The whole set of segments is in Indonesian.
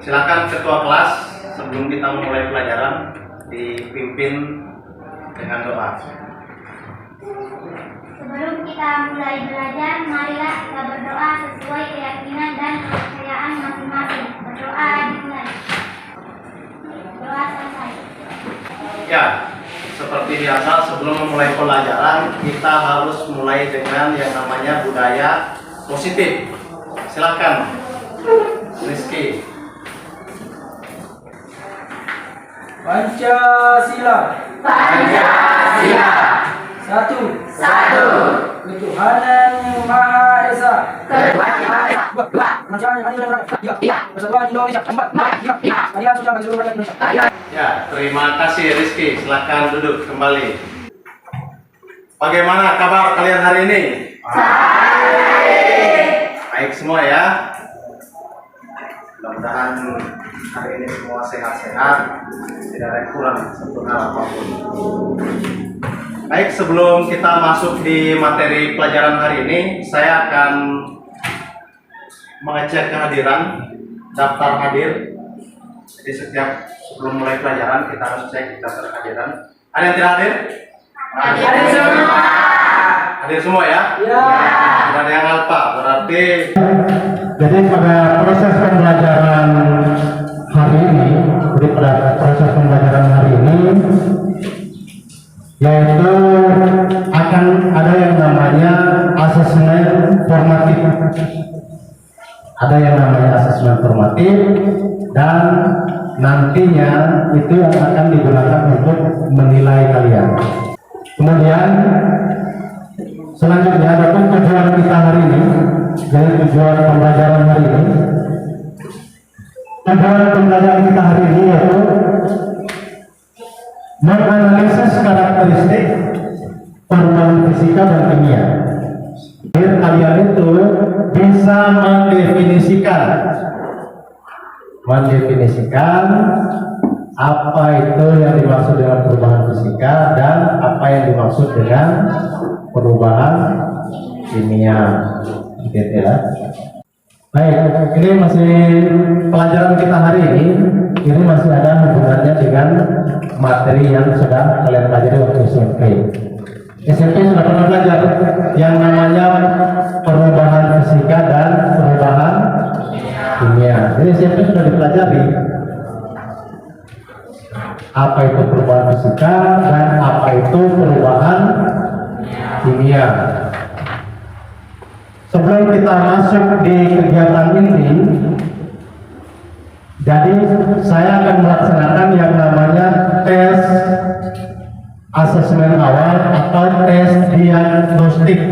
Silakan ketua kelas sebelum kita memulai pelajaran dipimpin dengan doa. Sebelum kita mulai belajar, marilah kita berdoa sesuai keyakinan dan kepercayaan masing-masing. Berdoa dimulai. Doa selesai. Ya, seperti biasa sebelum memulai pelajaran kita harus mulai dengan yang namanya budaya positif. Silakan, Rizky. Pancasila. Pancasila. Satu. Ketuhanan yang Maha Esa. Kerajaan yang adil dan beradab. Persatuan Indonesia. Keadilan sosial bagi seluruh rakyat Indonesia. Ya, terima kasih Rizky. Silakan duduk kembali. Bagaimana kabar kalian hari ini? Baik semua ya. Mudah-mudahan hari ini semua sehat-sehat, tidak ada yang kurang satu hal apapun. Baik, sebelum kita masuk di materi pelajaran hari ini, saya akan mengecek kehadiran, daftar hadir. Jadi setiap sebelum mulai pelajaran kita harus cek daftar kehadiran. Ada yang tidak hadir? Hadir semua. Hadir semua ya? Ya. Tidak ada yang alpa, berarti. Jadi pada proses pembelajaran hari ini, yaitu akan ada yang namanya asesmen formatif. Ada yang namanya asesmen formatif dan nantinya itu yang akan digunakan untuk menilai kalian. Kemudian selanjutnya ada tujuan kita hari ini, jadi tujuan pembelajaran hari ini. Tujuan pembelajaran kita hari ini yaitu menganalisis karakteristik perubahan fisika dan kimia. Kalian itu bisa mendefinisikan apa itu yang dimaksud dengan perubahan fisika dan apa yang dimaksud dengan perubahan kimia, gitu ya. Baik, ini masih pelajaran kita hari ini masih ada hubungannya dengan materi yang sudah kalian pelajari waktu SMP. SMP sudah pernah belajar yang namanya perubahan fisika dan perubahan kimia. Jadi SMP sudah dipelajari apa itu perubahan fisika dan apa itu perubahan kimia. Sebelum kita masuk di kegiatan ini, jadi saya akan melaksanakan yang namanya tes asesmen awal atau tes diagnostik.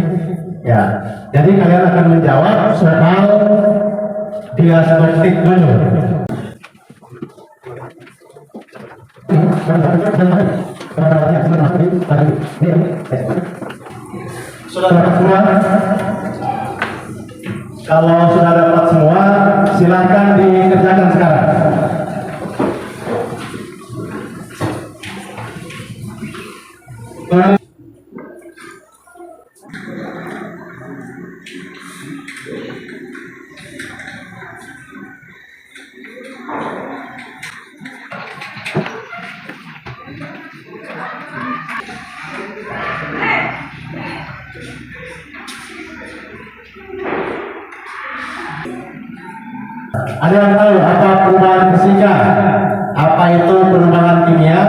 Ya, jadi kalian akan menjawab soal diagnostik dulu. Sudah dapat semua? Kalau sudah dapat semua, silakan dikerjakan sekarang. Ada yang tahu apa perubahan fisika? Apa itu perubahan kimia?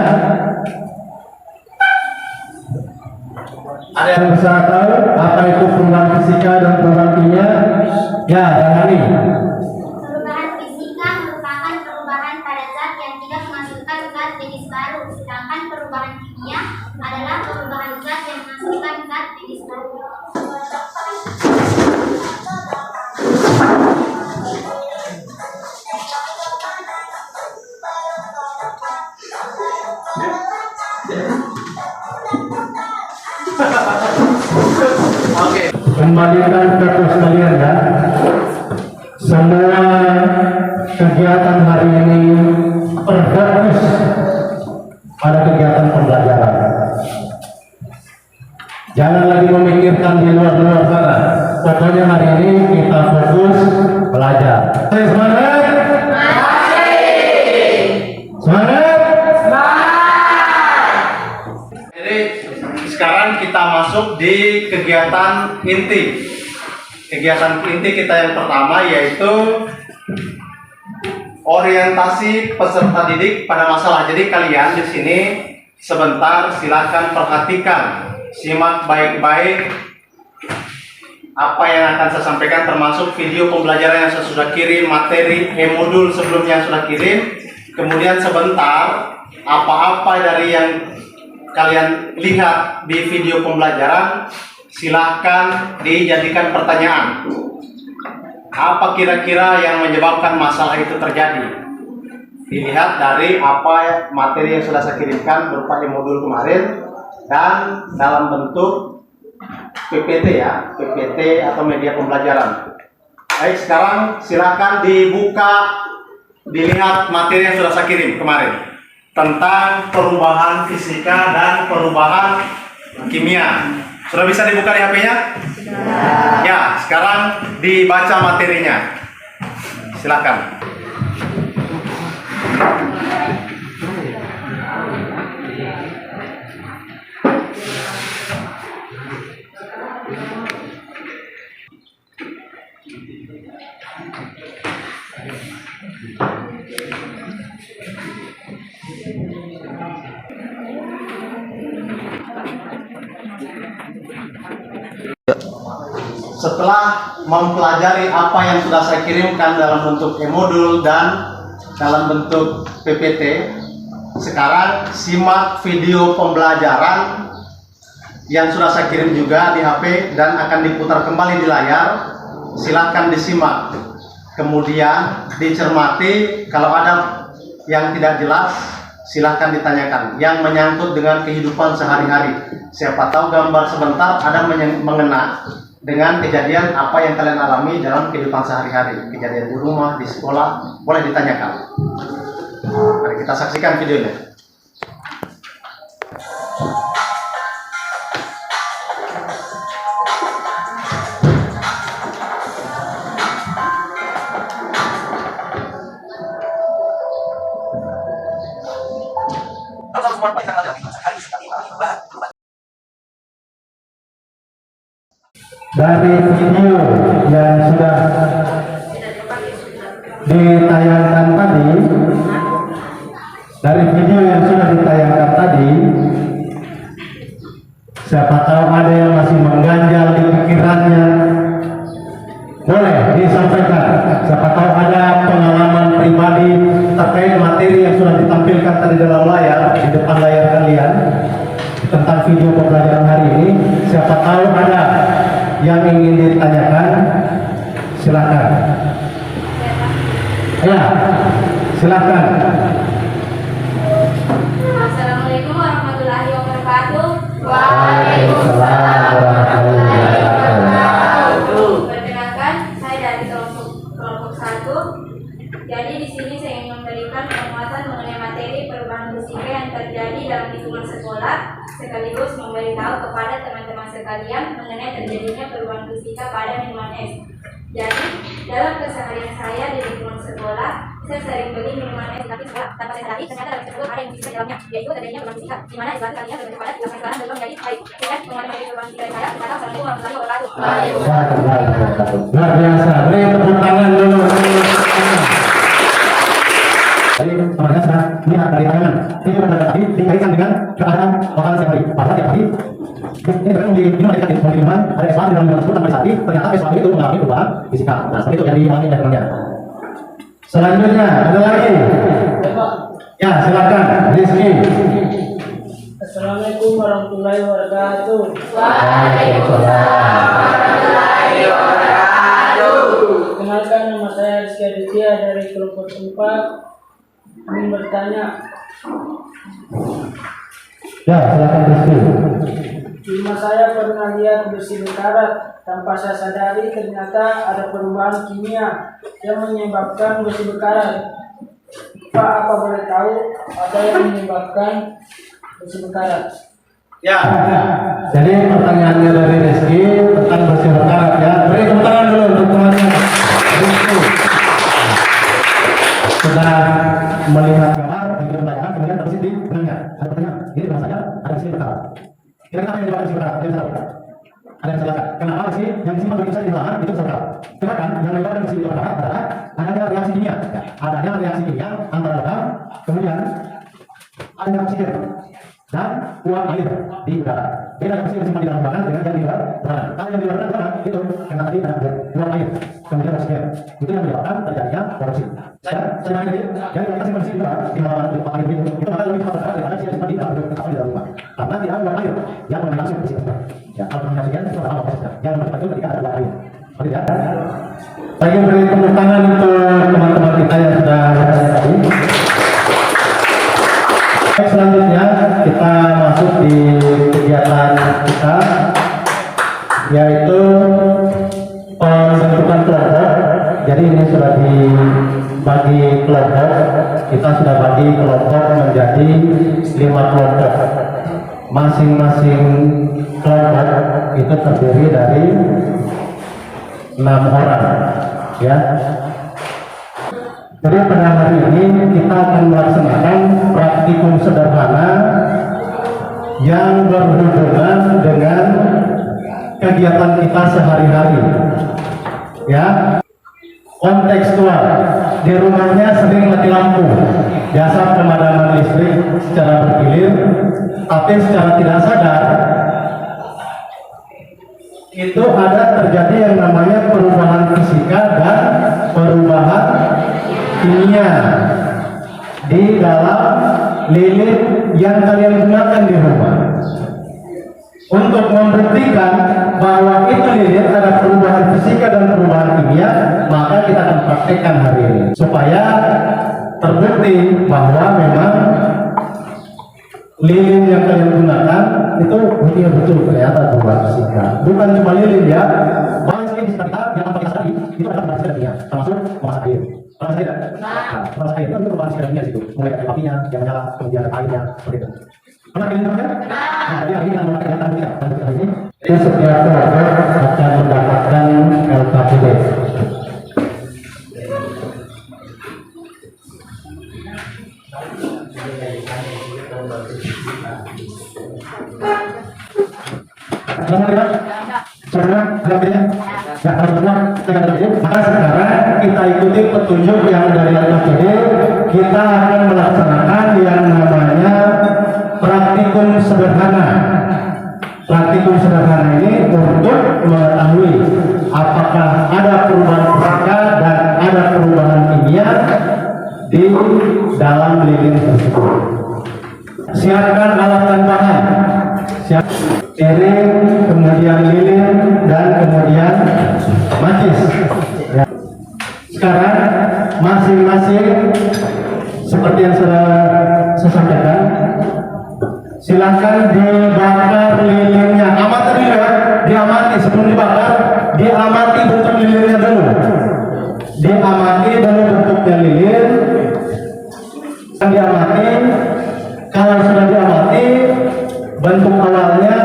Ada yang bisa tahu apa itu perubahan fisika dan perubahan kimia? Ya, Dani. Perubahan fisika merupakan perubahan pada zat yang tidak menghasilkan zat jenis baru, sedangkan perubahan kimia adalah perubahan zat yang menghasilkan zat jenis baru. Oke. Kembalikan fokus kalian ya. Semua kegiatan hari ini terfokus pada kegiatan pembelajaran. Jangan lagi memikirkan di luar sana. Pokoknya hari ini kita fokus belajar. Semangat. masuk di kegiatan inti. Kegiatan inti kita yang pertama yaitu orientasi peserta didik pada masalah. Jadi kalian di sini sebentar silakan perhatikan, simak baik-baik apa yang akan saya sampaikan, termasuk video pembelajaran yang saya sudah kirim, materi e-modul sebelumnya yang sudah kirim. Kemudian sebentar apa-apa dari yang kalian lihat di video pembelajaran silahkan dijadikan pertanyaan. Apa kira-kira yang menyebabkan masalah itu terjadi? Dilihat dari apa materi yang sudah saya kirimkan berupa e-modul kemarin dan dalam bentuk PPT ya, PPT atau media pembelajaran. Baik, sekarang silakan dibuka, dilihat materi yang sudah saya kirim kemarin tentang perubahan fisika dan perubahan kimia. Sudah bisa dibuka di HP-nya? Ya, sekarang dibaca materinya. Silakan. Setelah mempelajari apa yang sudah saya kirimkan dalam bentuk e-modul dan dalam bentuk PPT, sekarang simak video pembelajaran yang sudah saya kirim juga di HP dan akan diputar kembali di layar. Silakan disimak, kemudian dicermati. Kalau ada yang tidak jelas silahkan ditanyakan yang menyangkut dengan kehidupan sehari-hari. Siapa tahu gambar sebentar ada mengena dengan kejadian apa yang kalian alami dalam kehidupan sehari-hari, kejadian di rumah, di sekolah, boleh ditanyakan. Mari kita saksikan videonya. Dari video yang sudah ditayangkan tadi, siapa tahu ada yang masih mengganjal di pikirannya, boleh disampaikan. Siapa tahu ada pengalaman pribadi terkait materi yang sudah ditampilkan tadi dalam layar, di depan layar kalian, tentang video pembelajaran hari ini. Siapa tahu ada yang ingin ditanyakan, silakan. Ya, silakan. Assalamualaikum warahmatullahi wabarakatuh. Waalaikumsalam warahmatullahi wabarakatuh. Perkenalkan, saya dari kelompok 1. Jadi di sini saya ingin memberikan penguatan mengenai materi perubahan fisika yang terjadi dalam lingkungan sekolah, sekaligus memberitahu kepada teman-teman sekalian mengenai terjadinya perubahan fisika pada minuman es. Jadi, dalam keseharian saya di lingkungan sekolah, saya sering beli minuman es tapi sekolah tanpa saya sadari ternyata dalam tersebut ada yang fisika di dalamnya, yaitu terjadinya perubahan fisika, di mana ibarat kalian lebih kepada tidak sekarang belum jadi baik. Sekian penguatan materi perubahan fisika saya. Assalamualaikum warahmatullahi wabarakatuh. Luar biasa. Beri tepuk tangan dulu. Jadi teman-teman sudah lihat dari tayangan ini tadi dikaitkan dengan keadaan lokal setiap hari. Bahwa setiap hari ini memang di minum ada minuman ada es di dalam minuman tersebut tanpa disadari ternyata es itu mengalami perubahan fisika. Nah seperti itu jadi ini teman-teman. Selanjutnya ada lagi. Ya silakan Rizky. Assalamualaikum warahmatullahi wabarakatuh. Waalaikumsalam warahmatullahi wabarakatuh. Kenalkan, nama saya Rizky Aditya dari kelompok 4. Ingin bertanya, Ya silakan Rizky. di rumah saya pernah lihat besi berkarat. Tanpa saya sadari ternyata ada perubahan kimia yang menyebabkan besi berkarat. Pak, apa boleh tahu ada yang menyebabkan besi berkarat? Ya, Jadi pertanyaannya dari Rizky tentang bersih berkarat ya. Beri tepuk tangan dulu untuk temannya Rizky. Sudah melihat gambar video pembelajaran, kemudian terbesit di benangnya. Ada pertanyaan, ini bahasanya ada bersih berkarat. Kira-kira apa yang menyebabkan bersih berkarat? Ada yang silakan. Kenapa sih yang disimpan bagi saya di lahan itu saudara? Silakan yang menyebabkan besi itu adalah adanya reaksi kimia. Ya, adanya reaksi kimia antara logam, kemudian adanya oksigen dan uap air di udara. Beda yang disimpan di dalam ruangan dengan yang di luar ruangan. Kalau yang di luar ruangan itu karena tadi ada uap air, kemudian oksigen. Itu yang menyebabkan terjadinya korupsi. Saya ini yang disimpan di luar di halaman uap air itu malah lebih cepat daripada yang disimpan di dalam rumah. Karena tidak ada uap air yang langsung ke situ. Ya, kalau komunikasikan itu adalah apa? Yang itu ketika ada uap air. Oke ya. Saya beri tepuk tangan untuk teman-teman kita yang sudah tadi. Selanjutnya kita masuk di kegiatan kita, yaitu pembentukan kelompok. Jadi ini sudah dibagi kelompok. Kita sudah bagi kelompok menjadi 5 kelompok. Masing-masing kelompok itu terdiri dari 6 orang, ya. Jadi pada hari ini kita akan melaksanakan praktikum sederhana yang berhubungan dengan kegiatan kita sehari-hari, ya. Kontekstual, di rumahnya sering mati lampu, jasa pemadaman listrik secara bergilir, tapi secara tidak sadar itu ada terjadi yang namanya perubahan fisika dan perubahan kimia di dalam lilin yang kalian gunakan di rumah. Untuk membuktikan bahwa itu lilin ada perubahan fisika dan perubahan kimia, maka kita akan praktekkan hari ini supaya terbukti bahwa memang lilin yang kalian gunakan itu betul ternyata perubahan fisika. Bukan cuma lilin ya, banyak sekali di sekitar yang tanpa kita sadari itu adalah perubahan fisika kimia, termasuk memasak air. Pernah saya tidak? Memasak air itu perubahan fisika kimia situ, mulai dari apinya yang menyala, kemudian airnya seperti itu. Pernah kalian dengar? Nah, jadi hari ini kita melakukan kegiatan kita. Dan hari ini setiap kelompok akan mendapatkan LKPD. Maka sekarang kita ikuti petunjuk yang dari LKPD. Kita akan melaksanakan yang namanya praktikum sederhana. Praktikum sederhana ini untuk mengetahui apakah ada perubahan fisika dan ada perubahan kimia di dalam lilin tersebut. Siapkan alat dan bahan. Siap piring, kemudian lilin, dan kemudian macis. Ya. Sekarang masing-masing seperti yang sudah saya sampaikan, silahkan dibakar lilinnya. Amati dulu ya, diamati sebelum dibakar, diamati bentuk lilinnya dulu. Diamati dulu bentuknya lilin, diamati. Kalau sudah diamati bentuk awalnya,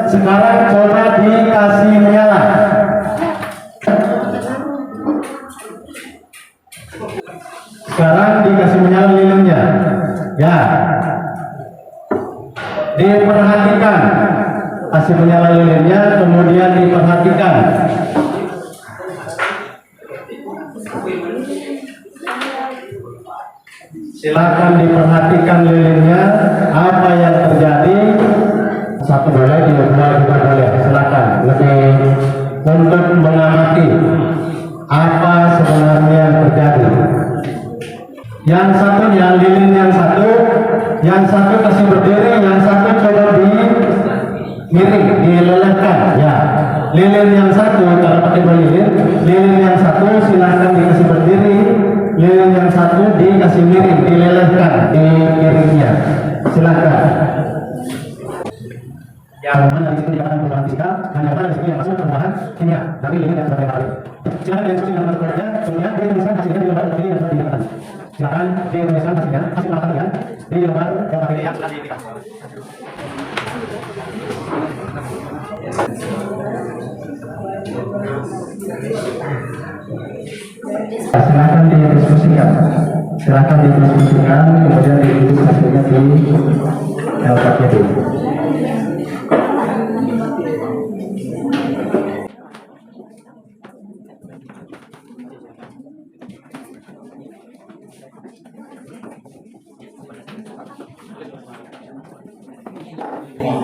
sekarang coba dikasih menyala. Sekarang dikasih menyala lilinnya, ya. Diperhatikan, kasih menyala lilinnya, kemudian diperhatikan. Silakan diperhatikan lilinnya, apa yang terjadi. Satu boleh, dua juga boleh. Silakan lebih untuk mengamati apa sebenarnya yang terjadi. Yang satunya lilin yang satu kasih berdiri, yang satu coba di miring, dilelehkan. Ya, lilin yang satu kalau pakai dua lilin yang satu silakan dikasih berdiri, lilin yang satu dikasih miring, dilelehkan di miringnya. Silakan. Yang mana di sini dikatakan perubahan fisika, dan yang mana di sini yang masuk perubahan kimia. Tapi lilin yang berbeda kali. Silakan diskusi dengan keluarga, kemudian dirumuskan hasilnya di lembar ini yang sudah dikatakan. Silakan dirumuskan hasilnya, hasil pelaksanaan di lembar yang tadi yang sudah dikatakan. Silakan didiskusikan, kemudian ditulis hasilnya di LKPD. Tertulis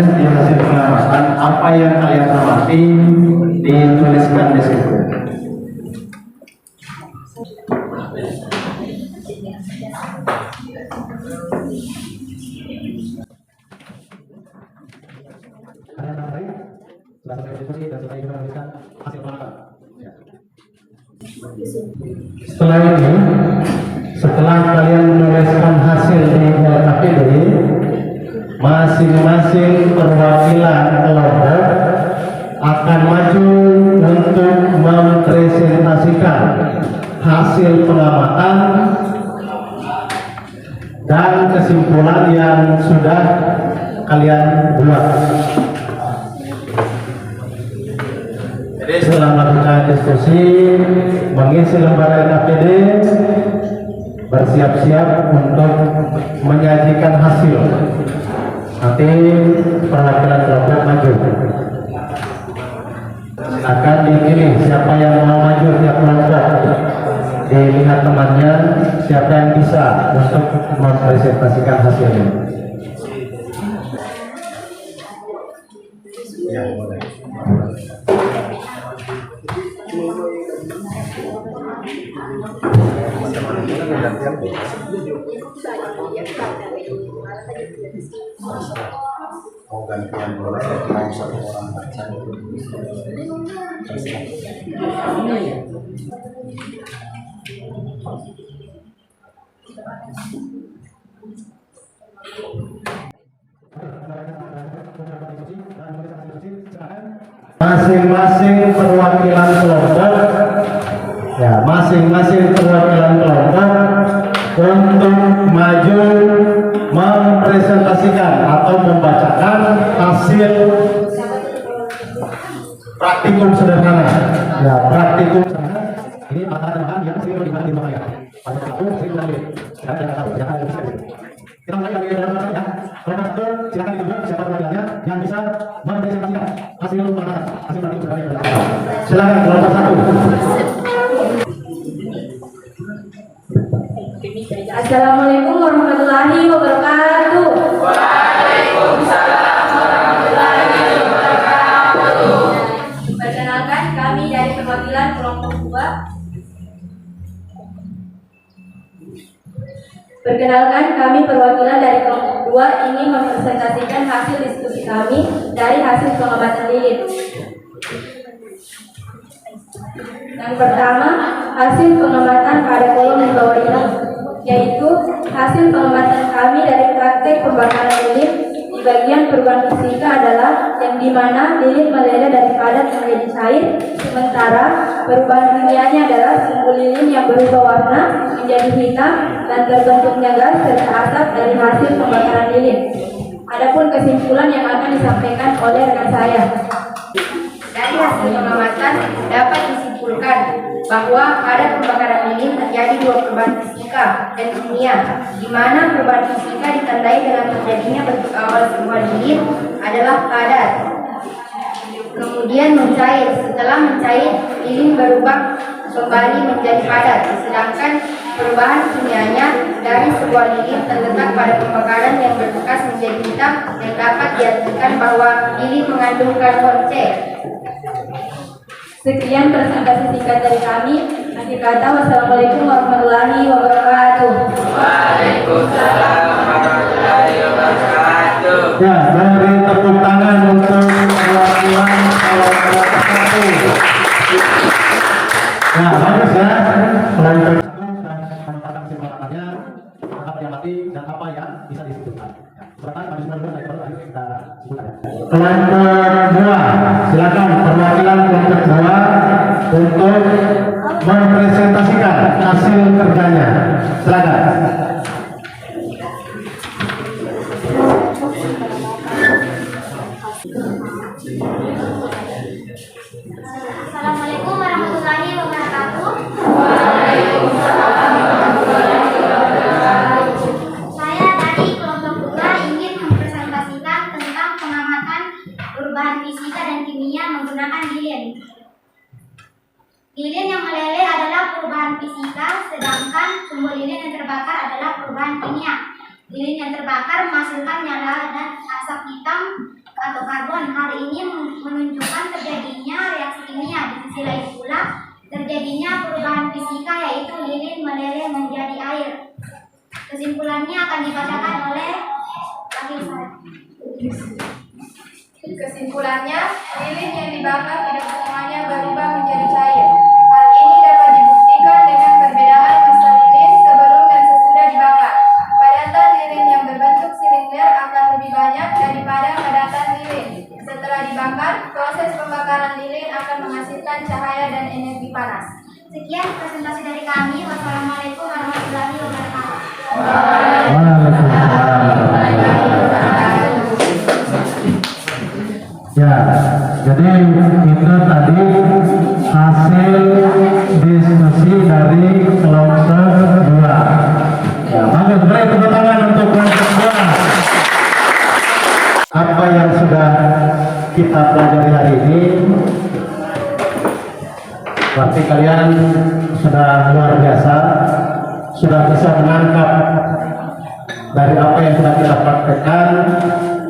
di hasil pengamatan apa yang kalian amati dituliskan di situ. Setelah ini, setelah kalian menuliskan hasil di LKPD, masing-masing perwakilan kelompok akan maju untuk mempresentasikan hasil pengamatan dan kesimpulan yang sudah kalian buat. Jadi setelah melakukan diskusi, mengisi lembar LKPD, bersiap-siap untuk menyajikan hasil. Nanti perwakilan kelompok maju. Akan dipilih siapa yang mau maju tiap kelompok. Dilihat temannya siapa yang bisa untuk mempresentasikan hasilnya. Ya, boleh. Mau gantian boleh, mau satu orang baca. Masing-masing perwakilan kelompok, ya masing-masing perwakilan kelompok untuk maju mempresentasikan atau membacakan hasil praktikum sederhana. Ya, praktikum sederhana. Ini bahan-bahan yang sering digunakan di rumah ya. Pada satu sering diambil. Kita mulai dari dalam kelas ya. Kelompok satu silakan ditunjuk siapa perwakilannya yang bisa mempresentasikan hasil pengamatan, hasil praktikum sederhana. Silakan kelompok satu. Assalamualaikum warahmatullahi wabarakatuh. Waalaikumsalam warahmatullahi wabarakatuh. Perkenalkan kami dari perwakilan kelompok 2. Perkenalkan kami perwakilan dari kelompok 2 ingin mempresentasikan hasil diskusi kami dari hasil pengamatan lilin. Yang pertama, hasil pengamatan pada kolom di bawah ini, yaitu hasil pengamatan kami dari praktek pembakaran lilin di bagian perubahan fisika adalah yang dimana lilin meleleh dari padat menjadi cair, sementara perubahan kimianya adalah sumbu lilin yang berubah warna menjadi hitam dan terbentuknya gas serta asap dari hasil pembakaran lilin. Adapun kesimpulan yang akan disampaikan oleh rekan saya. Dari hasil pengamatan dapat disimpulkan bahwa pada pembakaran lilin terjadi dua perubahan fisika dan kimia, di mana perubahan fisika ditandai dengan terjadinya bentuk awal sebuah lilin adalah padat, kemudian mencair. Setelah mencair, lilin berubah kembali menjadi padat, sedangkan perubahan kimianya dari sebuah lilin terletak pada pembakaran yang berbekas menjadi hitam yang dapat diartikan bahwa lilin mengandung karbon C. Sekian presentasi singkat dari kami. Akhir kata, wassalamualaikum warahmatullahi wabarakatuh. Waalaikumsalam warahmatullahi wabarakatuh. Ya, beri tepuk tangan untuk perwakilan kelompok satu. Nah, bagus ya. Kelompok satu dan penempatan kesimpulannya, apa yang mati dan apa yang bisa disebutkan. Silakan maju dulu, naik dulu, ayo kita sebutkan. Kelompok 2, silakan perwakilan kelompok 2 untuk mempresentasikan hasil kerjanya. Silakan. Assalamualaikum warahmatullahi wabarakatuh. Saya dari kelompok 2 ingin mempresentasikan tentang pengamatan perubahan fisika dan kimia menggunakan lilin. Lilin yang meleleh adalah perubahan fisika, sedangkan sumber lilin yang terbakar adalah perubahan kimia. Lilin yang terbakar menghasilkan nyala dan asap hitam atau karbon. Hal ini menunjukkan terjadinya reaksi kimia. Di sisi lain pula, terjadinya perubahan fisika, yaitu lilin meleleh menjadi air. Kesimpulannya akan dibacakan oleh wakil saya. Kesimpulannya, lilin yang dibakar tidak semuanya berubah menjadi cair. Hal ini dapat dibuktikan dengan perbedaan massa lilin sebelum dan sesudah dibakar. Padatan lilin yang berbentuk silinder akan lebih banyak daripada padatan lilin. Setelah dibakar, proses pembakaran lilin akan menghasilkan cahaya dan energi panas. Sekian presentasi dari kami. Wassalamualaikum warahmatullahi wabarakatuh. Ya, jadi itu tadi hasil diskusi dari kelompok 2. Ya, bagus, beri tepuk tangan untuk kelompok 2. Apa yang sudah kita pelajari hari ini, berarti kalian sudah luar biasa, sudah bisa menangkap dari apa yang sudah kita praktekkan.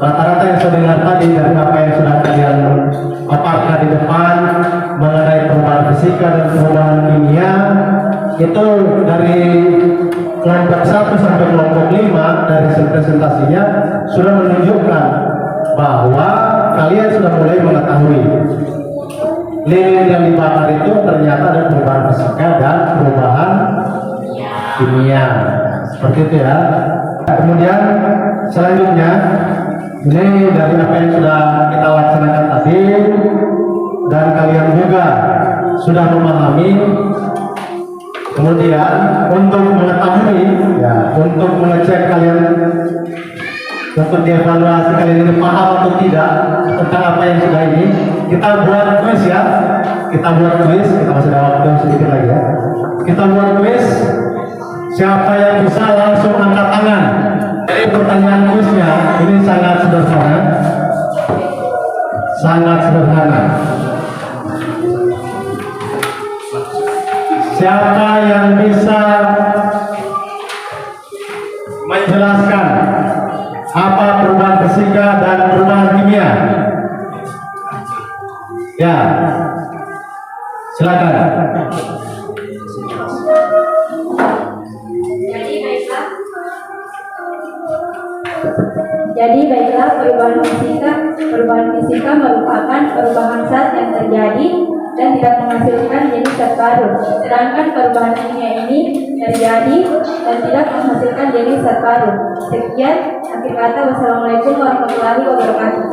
Rata-rata yang saya dengar tadi dari apa yang sudah kalian paparkan di depan mengenai perubahan fisika dan perubahan kimia, itu dari kelompok 1 sampai kelompok 5 dari presentasinya sudah menunjukkan bahwa kalian sudah mulai mengetahui lilin yang dibakar itu ternyata ada perubahan fisika dan perubahan kimia. Seperti itu ya. Kemudian selanjutnya, ini dari apa yang sudah kita laksanakan tadi dan kalian juga sudah memahami. Kemudian untuk mengetahui, ya, untuk mengecek kalian, untuk dievaluasi kalian ini paham atau tidak tentang apa yang sudah ini, kita buat kuis ya. Kita buat kuis, kita masih ada waktu sedikit lagi ya. Kita buat kuis. Siapa yang bisa langsung angkat tangan? Jadi pertanyaan kuisnya ini sangat sederhana. Sangat sederhana. Siapa yang bisa menjelaskan apa perubahan fisika dan perubahan kimia? Ya, silakan. Jadi baiklah, perubahan fisika merupakan perubahan zat yang terjadi dan tidak menghasilkan jenis zat baru. Sedangkan perubahan kimia ini terjadi dan tidak menghasilkan jenis zat baru. Sekian, akhir kata, wassalamualaikum warahmatullahi wabarakatuh.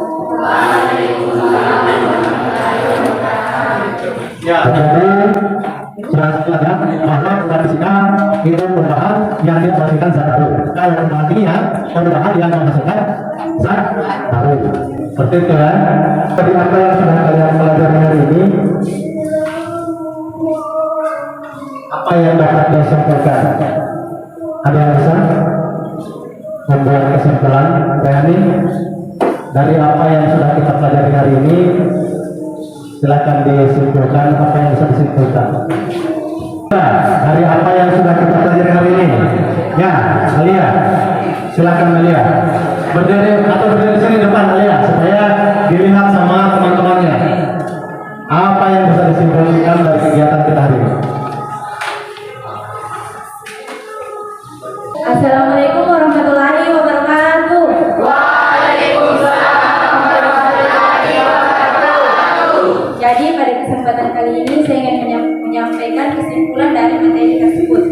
Ya, jadi sudah saja bahwa perubahan fisika itu perubahan yang tidak menghasilkan zat baru. Kalau perubahan kimia, perubahan yang menghasilkan zat baru. Seperti itu ya. Jadi apa yang sudah kalian pelajari hari ini, apa yang dapat disimpulkan? Ada yang bisa membuat kesimpulan? Berani dari apa yang sudah kita pelajari hari ini, silakan disimpulkan apa yang bisa disimpulkan. Nah, dari apa yang sudah kita pelajari hari ini, ya, Alia, silakan Alia, berdiri atau berdiri sini depan Alia supaya dilihat sama teman-temannya. Apa yang bisa disimpulkan dari kegiatan kita hari ini? Assalamualaikum warahmatullahi wabarakatuh. Jadi pada kesempatan kali ini saya ingin menyampaikan kesimpulan dari materi tersebut.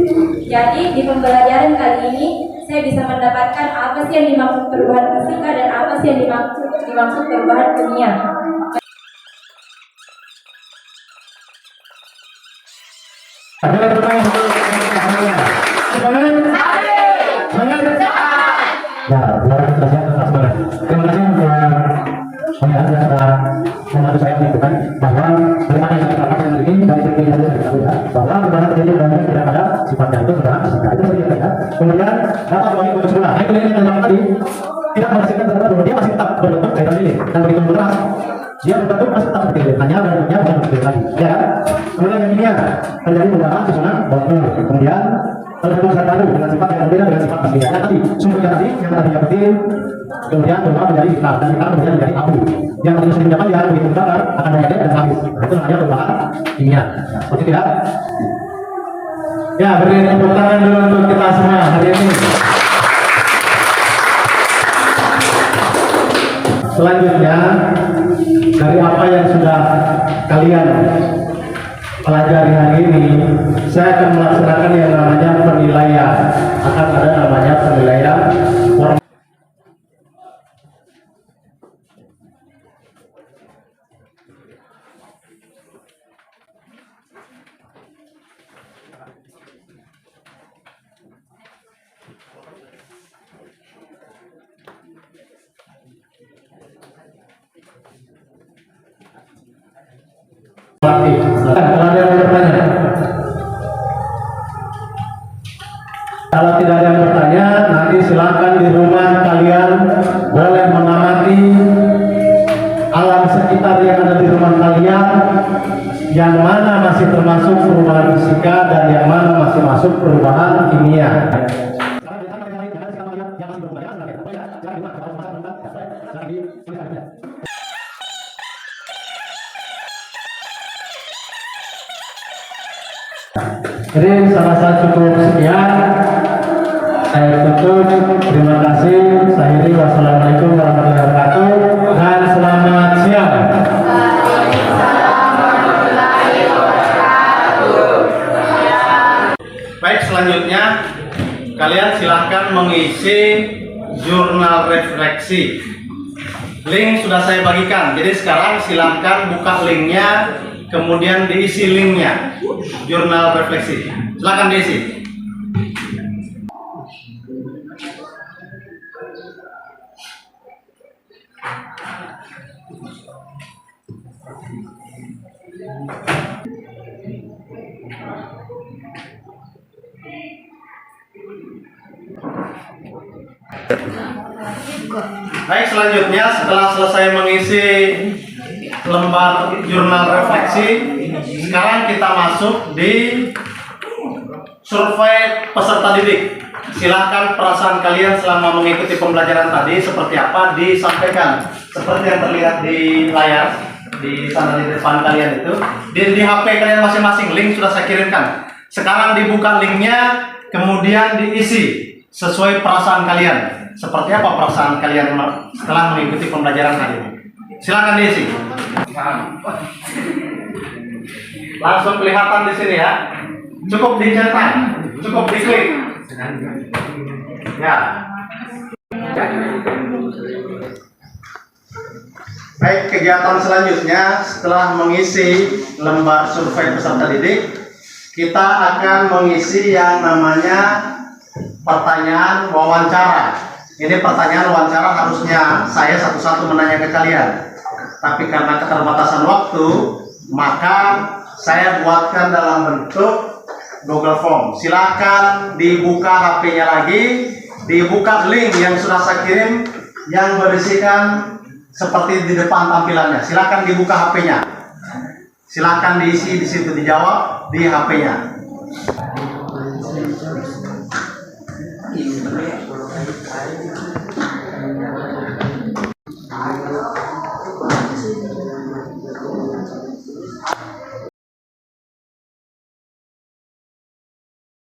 Jadi di pembelajaran kali ini saya bisa mendapatkan apa sih yang dimaksud perubahan fisika dan apa sih yang dimaksud perubahan kimia. Ya, luar biasa atas barang. Terima kasih untuk pembicaraan yang sudah membantu saya menunjukkan bahwa bagaimana yang kita lakukan hari ini dari segi hasil yang kita lihat bahwa perubahan terjadi dan tidak ada sifatnya itu sudah fisika itu saja ya. Kemudian dapat bagi untuk sekolah. Nah, itu yang tadi tidak menghasilkan zat baru, dia masih tetap berbentuk cairan lilin dan begitu deras Dia berbentuk masih tetap seperti itu, hanya bentuknya bukan seperti lagi. Ya kan? Kemudian yang kimia terjadi perubahan susunan molekul. Kemudian terbentuk zat baru dengan sifat yang berbeda dengan sifat kimia. Yang tadi sumbernya tadi yang tadinya kecil, kemudian berubah menjadi hitam dan hitam kemudian menjadi abu. Yang tadinya sering panjang begitu besar akan menjadi dan habis. Itu namanya perubahan kimia. Seperti tidak? Ya, beri tepuk tangan dulu untuk kita semua hari ini. Selanjutnya, dari apa yang sudah kalian pelajari hari ini, saya akan melaksanakan yang namanya penilaian. Akan ada namanya penilaian formal. Kalau ada yang bertanya, kalau tidak ada yang bertanya, nanti silakan di rumah kalian boleh mengamati alam sekitar yang ada di rumah kalian, yang mana masih termasuk perubahan fisika dan yang mana masih masuk perubahan kimia. Jadi saya rasa cukup sekian. Saya tutup. Terima kasih. Saya akhiri. Wassalamualaikum warahmatullahi wabarakatuh dan selamat siang. Baik, selanjutnya kalian silahkan mengisi jurnal refleksi. Link sudah saya bagikan. Jadi sekarang silahkan buka linknya, kemudian diisi linknya. Jurnal refleksi, silakan diisi. Baik, selanjutnya setelah selesai mengisi lembar jurnal refleksi, sekarang kita masuk di survei peserta didik. Silakan perasaan kalian selama mengikuti pembelajaran tadi seperti apa disampaikan, seperti yang terlihat di layar di sana di depan kalian itu, di HP kalian masing-masing. Link sudah saya kirimkan. Sekarang dibuka linknya, kemudian diisi sesuai perasaan kalian. Seperti apa perasaan kalian setelah mengikuti pembelajaran hari ini? Silakan diisi. Langsung kelihatan di sini ya. Cukup dicetak, cukup diklik. Ya. Baik, kegiatan selanjutnya setelah mengisi lembar survei peserta didik, kita akan mengisi yang namanya pertanyaan wawancara. Ini pertanyaan wawancara harusnya saya satu-satu menanya ke kalian. Tapi karena keterbatasan waktu, maka saya buatkan dalam bentuk Google Form. Silakan dibuka HP-nya lagi, dibuka link yang sudah saya kirim yang berisikan seperti di depan tampilannya. Silakan dibuka HP-nya. Silakan diisi di situ, dijawab di HP-nya.